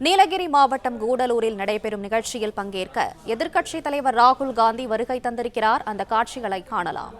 நீலகிரி மாவட்டம் கூடலூரில் நடைபெறும் நிகழ்ச்சியில் பங்கேற்க எதிர்க்கட்சித் தலைவர் ராகுல் காந்தி வருகை தந்திருக்கிறார். அந்த காட்சிகளை காணலாம்.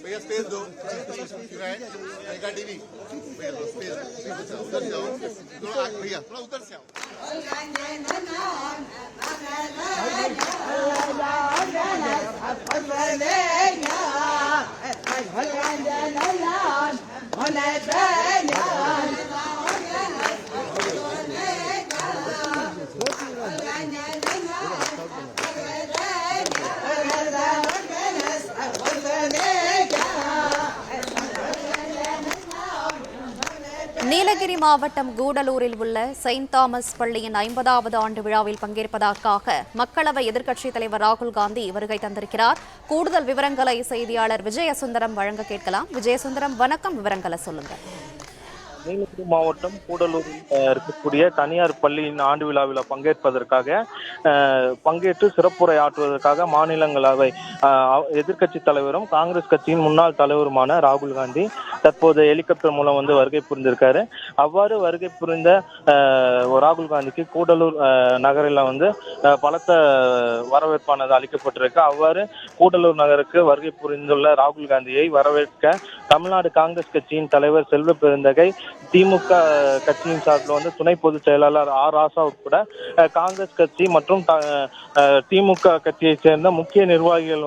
भैया स्पेस दो भैया टीवी भैया स्पेस उधर जाओ थोड़ा भैया थोड़ा उधर से आओ நீலகிரி மாவட்டம் கூடலூரில் உள்ள செயின்ட் தாமஸ் பள்ளியின் 50வது ஆண்டு விழாவில் பங்கேற்பதற்காக மக்களவை எதிர்க்கட்சித் தலைவர் ராகுல் காந்தி வருகை தந்திருக்கிறார். கூடுதல் விவரங்களை செய்தியாளர் விஜயசுந்தரம் வழங்க கேட்கலாம். விஜயசுந்தரம், வணக்கம். விவரங்களை சொல்லுங்க. நீலகிரி மாவட்டம் கூடலூரில் இருக்கக்கூடிய தனியார் பள்ளியின் ஆண்டு விழாவில் பங்கேற்று சிறப்புரை ஆற்றுவதற்காக மாநிலங்களவை எதிர்க்கட்சி தலைவரும் காங்கிரஸ் கட்சியின் முன்னாள் தலைவருமான ராகுல் காந்தி தற்போது ஹெலிகாப்டர் மூலம் வருகை புரிந்திருக்காரு. அவ்வாறு வருகை புரிந்த ராகுல் காந்திக்கு கூடலூர் நகரில் பலத்த வரவேற்பானது அளிக்கப்பட்டிருக்கு. அவ்வாறு கூடலூர் நகருக்கு வருகை புரிந்துள்ள ராகுல் காந்தியை வரவேற்க தமிழ்நாடு காங்கிரஸ் கட்சியின் தலைவர் செல்வ பெருந்தகை, திமுக கட்சியின் சார்பில் துணை பொதுச் செயலாளர் ஆர் ராசா உட்பட காங்கிரஸ் கட்சி மற்றும் திமுக கட்சியை சேர்ந்த முக்கிய நிர்வாகிகள்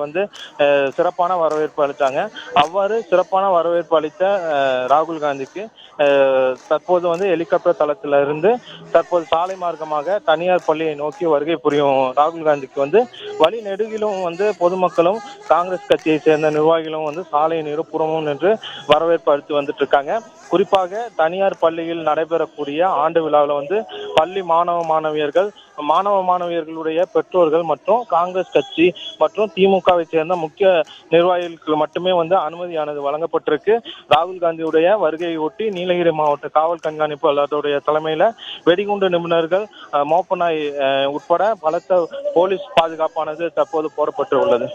சிறப்பான வரவேற்பு அளித்தாங்க. அவ்வாறு சிறப்பான வரவேற்பு அளித்த ராகுல் காந்திக்கு தற்போது ஹெலிகாப்டர் தளத்திலிருந்து தற்போது சாலை மார்க்கமாக தனியார் பள்ளியை நோக்கி வருகை புரியும் ராகுல் காந்திக்கு வழி நெடுகிலும் பொதுமக்களும் காங்கிரஸ் கட்சியை சேர்ந்த நிர்வாகிகளும் சாலையின் இருபுறமும் நின்று வரவேற்பு அளித்து வந்துட்டு இருக்காங்க. குறிப்பாக தனியார் பள்ளியில் நடைபெறக்கூடிய ஆண்டு விழாவில் பள்ளி மாணவ மாணவியர்களுடைய பெற்றோர்கள் மற்றும் காங்கிரஸ் கட்சி மற்றும் திமுகவை சேர்ந்த முக்கிய நிர்வாகிகளுக்கு மட்டுமே அனுமதியானது வழங்கப்பட்டிருக்கு. ராகுல் காந்தியுடைய வருகையை ஒட்டி நீலகிரி மாவட்ட காவல் கண்காணிப்பு அலுவலருடைய தலைமையில வெடிகுண்டு நிபுணர்கள், மோப்பநாய் உட்பட பலத்த போலீஸ் பாதுகாப்பானது தற்போது போடப்பட்டு உள்ளது.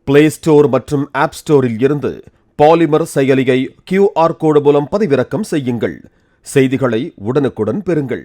பிளே ஸ்டோர் மற்றும் ஆப் ஸ்டோரில் இருந்து பாலிமர் செயலியை QR கோடு மூலம் பதிவிறக்கம் செய்யுங்கள். செய்திகளை உடனுக்குடன் பெறுங்கள்.